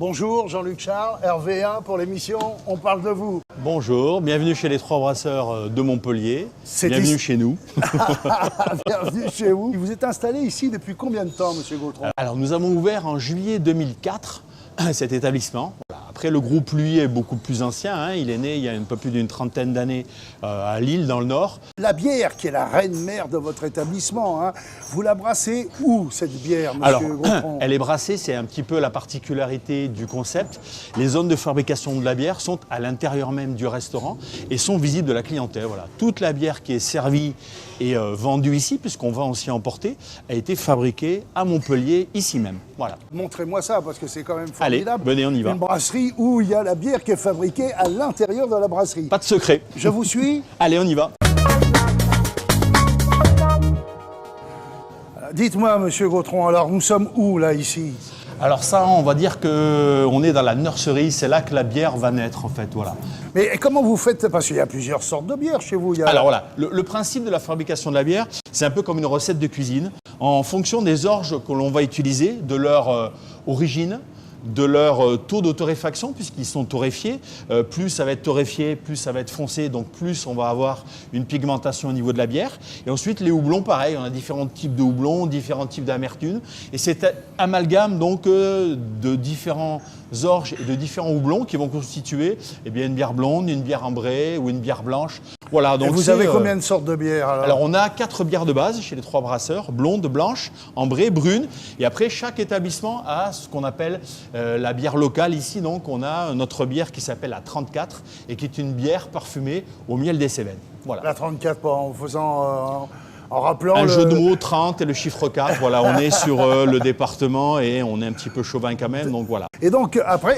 Bonjour Jean-Luc Charles, RV1 pour l'émission On parle de vous. Bonjour, bienvenue chez les Trois Brasseurs de Montpellier. Bienvenue chez nous. Bienvenue chez vous. Vous êtes installé ici depuis combien de temps, monsieur Gautron? Alors nous avons ouvert en juillet 2004 cet établissement. Voilà. Après, le groupe, lui, est beaucoup plus ancien. Hein. Il est né il y a un peu plus d'une trentaine d'années à Lille, dans le Nord. La bière, qui est la reine mère de votre établissement, hein, vous la brassez où, cette bière, monsieur Alors, Gautron? elle est brassée, c'est un petit peu la particularité du concept. Les zones de fabrication de la bière sont à l'intérieur même du restaurant et sont visibles de la clientèle. Voilà. Toute la bière qui est servie et vendue ici, puisqu'on va aussi emporter, a été fabriquée à Montpellier, ici même. Voilà. Montrez-moi ça, parce que c'est quand même Allez, formidable. venez, on y va. Une brasserie où il y a la bière qui est fabriquée à l'intérieur de la brasserie. Pas de secret. Je vous suis. Allez, on y va. Dites-moi, monsieur Gautron, alors nous sommes où, là, ici? Alors ça, on va dire qu'on est dans la nurserie, c'est là que la bière va naître en fait, voilà. Mais comment vous faites? Parce qu'il y a plusieurs sortes de bières chez vous. Alors voilà, le principe de la fabrication de la bière, c'est un peu comme une recette de cuisine. En fonction des orges que l'on va utiliser, de leur origine, de leur taux de torréfaction, puisqu'ils sont torréfiés. Plus ça va être torréfié, plus ça va être foncé, donc plus on va avoir une pigmentation au niveau de la bière. Et ensuite, les houblons, pareil, on a différents types de houblons, différents types d'amertume. Et c'est amalgame donc de différents orges et de différents houblons qui vont constituer une bière blonde, une bière ambrée ou une bière blanche. Voilà, donc et vous avez combien de sortes de bières alors on a 4 bières de base chez les Trois Brasseurs, blonde, blanche, ambrée, brune. Et après, chaque établissement a ce qu'on appelle la bière locale. Ici, donc, on a notre bière qui s'appelle la 34 et qui est une bière parfumée au miel des Cévennes. Voilà. La 34, en faisant... en rappelant un jeu de mots, 30 et le chiffre 4. Voilà, on est sur le département et on est un petit peu chauvin quand même, donc voilà. Et donc, après,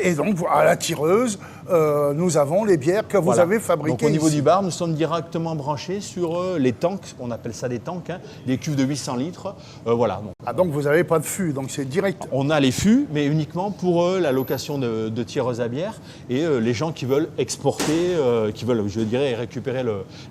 à la tireuse, nous avons les bières que vous avez fabriquées. Donc, au niveau ici. du bar, nous sommes directement branchés sur les tanks, on appelle ça des tanks, hein, des cuves de 800 litres. Voilà. Donc vous n'avez pas de fût, donc c'est direct. On a les fûts, mais uniquement pour la location de tireuses à bière et les gens qui veulent exporter, qui veulent, je dirais, récupérer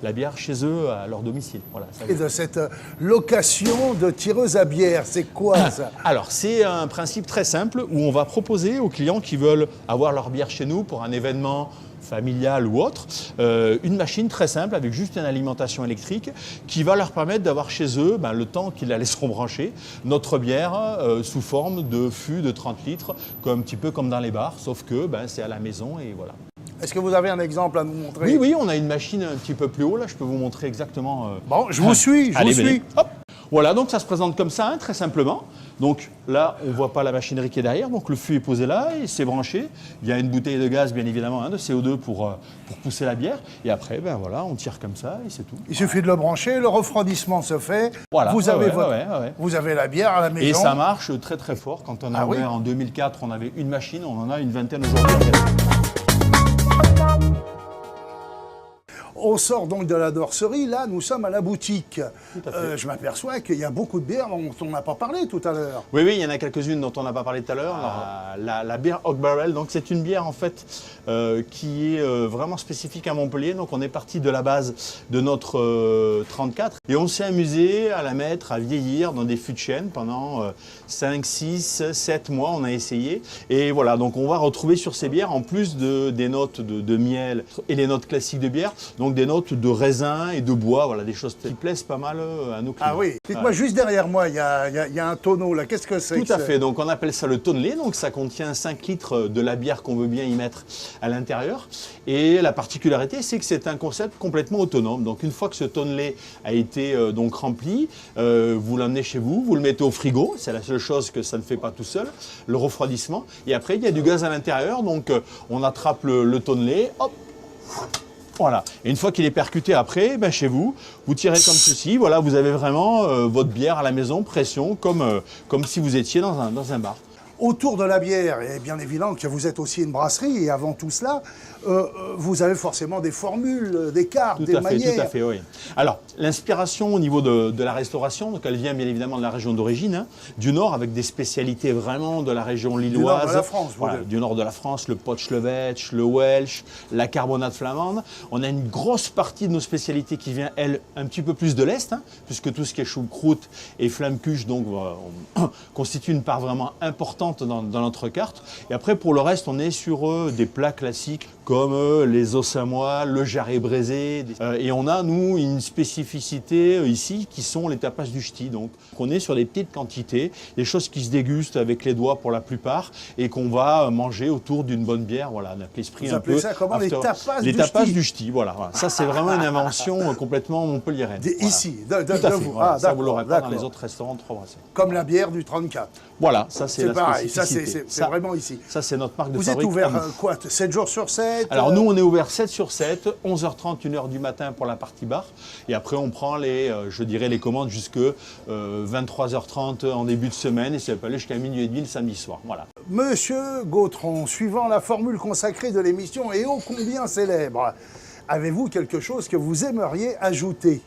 la bière chez eux à leur domicile. Voilà, ça et de cette location de tireuses à bière, c'est quoi ça? Alors, c'est un principe très simple où on va proposer aux clients qui veulent avoir leur bière chez nous pour un événement familial ou autre, une machine très simple avec juste une alimentation électrique qui va leur permettre d'avoir chez eux, le temps qu'ils la laisseront brancher, notre bière sous forme de fût de 30 litres, un petit peu comme dans les bars, sauf que c'est à la maison et voilà. Est-ce que vous avez un exemple à nous montrer? Oui, on a une machine un petit peu plus haut, là je peux vous montrer exactement. Bon, je vous suis, je vous suis. Hop. Voilà, donc ça se présente comme ça, hein, très simplement. Donc là, on ne voit pas la machinerie qui est derrière, donc le fût est posé là, et c'est branché. Il y a une bouteille de gaz, bien évidemment, hein, de CO2 pour pousser la bière. Et après, voilà, on tire comme ça et c'est tout. Il suffit de le brancher, le refroidissement se fait. Voilà, vous avez la bière à la maison. Et ça marche très très fort. Quand on a ouvert en 2004, on avait une machine, on en a une vingtaine aujourd'hui. On sort donc de la dorserie, là nous sommes à la boutique. Je m'aperçois qu'il y a beaucoup de bières dont on n'a pas parlé tout à l'heure. Oui, il y en a quelques-unes dont on n'a pas parlé tout à l'heure. La bière Oak Barrel, donc c'est une bière en fait qui est vraiment spécifique à Montpellier. Donc on est parti de la base de notre 34 et on s'est amusé à la mettre à vieillir dans des fûts de chêne pendant 5, 6, 7 mois. On a essayé et voilà, donc on va retrouver sur ces bières en plus des notes de miel et les notes classiques de bière. Donc des notes de raisin et de bois, voilà, des choses qui plaisent pas mal à nos clients. Ah oui, dites-moi, juste derrière moi, il y a un tonneau là, qu'est-ce que c'est? Tout à fait, donc on appelle ça le tonnelet, donc ça contient 5 litres de la bière qu'on veut bien y mettre à l'intérieur. Et la particularité, c'est que c'est un concept complètement autonome. Donc une fois que ce tonnelet a été donc rempli, vous l'emmenez chez vous, vous le mettez au frigo, c'est la seule chose que ça ne fait pas tout seul, le refroidissement. Et après, il y a du gaz à l'intérieur, donc on attrape le tonnelet, hop. Voilà. Et une fois qu'il est percuté après, chez vous, vous tirez comme ceci. Voilà, vous avez vraiment votre bière à la maison, pression, comme si vous étiez dans un bar. Autour de la bière, et bien évidemment que vous êtes aussi une brasserie, et avant tout cela, vous avez forcément des formules, des cartes, des manières. Tout à fait, oui. Alors, l'inspiration au niveau de la restauration, donc elle vient bien évidemment de la région d'origine, hein, du Nord, avec des spécialités vraiment de la région lilloise. Du Nord de la France. Voilà, du Nord de la France, le potch-levetch, le welsh, la carbonate flamande. On a une grosse partie de nos spécialités qui vient, elle, un petit peu plus de l'Est, hein, puisque tout ce qui est choucroute et flamme-cuche, donc, constitue une part vraiment importante importante dans notre carte. Et après, pour le reste, on est sur des plats classiques comme les os à moelle, le jarret braisé. Et on a, nous, une spécificité ici qui sont les tapas du ch'ti. Donc, on est sur des petites quantités, des choses qui se dégustent avec les doigts pour la plupart et qu'on va manger autour d'une bonne bière. Voilà, on a l'esprit un peu... Vous appelez ça comment, les tapas du ch'ti? Les tapas du ch'ti, voilà. Ça, c'est vraiment une invention complètement montpelliéraine. Ici, Tout à fait. vous. Voilà. Ah, ça, vous l'aurez pas dans d'accord. les autres restaurants de Trois-Brasseries. Comme la bière du 34. Voilà, ça c'est la pareil, ça spécificité. c'est vraiment ici. Ça c'est notre marque de Vous êtes fabrique. ouvert quoi, 7 jours sur 7? Alors nous on est ouvert 7 sur 7, 11h30, 1h du matin pour la partie bar. Et après on prend je dirais les commandes jusque 23h30 en début de semaine et ça peut aller jusqu'à minuit et demi le samedi soir. Voilà. Monsieur Gautron, suivant la formule consacrée de l'émission et ô combien célèbre, avez-vous quelque chose que vous aimeriez ajouter?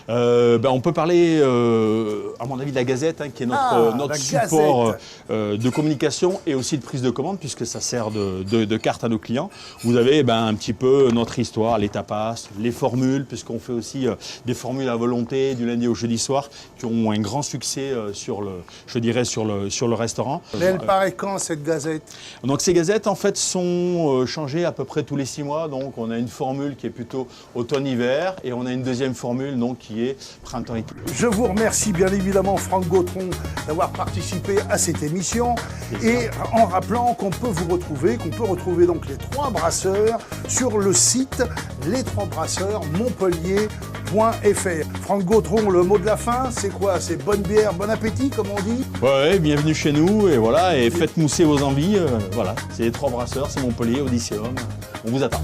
On peut parler, à mon avis, de la Gazette, hein, qui est notre support de communication et aussi de prise de commande, puisque ça sert de carte à nos clients. Vous avez un petit peu notre histoire, les tapas, les formules, puisqu'on fait aussi des formules à volonté du lundi au jeudi soir, qui ont un grand succès sur le restaurant. Mais elle paraît quand, cette Gazette? Donc ces gazettes, en fait, sont changées à peu près tous les 6 mois. Donc on a une formule qui est plutôt automne-hiver et on a une deuxième formule donc, qui est printemps-été. Je vous remercie bien évidemment, Franck Gautron, d'avoir participé à cette émission. Et en rappelant qu'on peut vous retrouver, donc les Trois Brasseurs sur le site les3brasseurmontpellier.fr. Franck Gautron, le mot de la fin, c'est quoi? C'est bonne bière, bon appétit, comme on dit? Ouais, bienvenue chez nous et voilà, et faites mousser vos envies. Voilà, c'est les Trois Brasseurs, c'est Montpellier, Odysseum. On vous attend.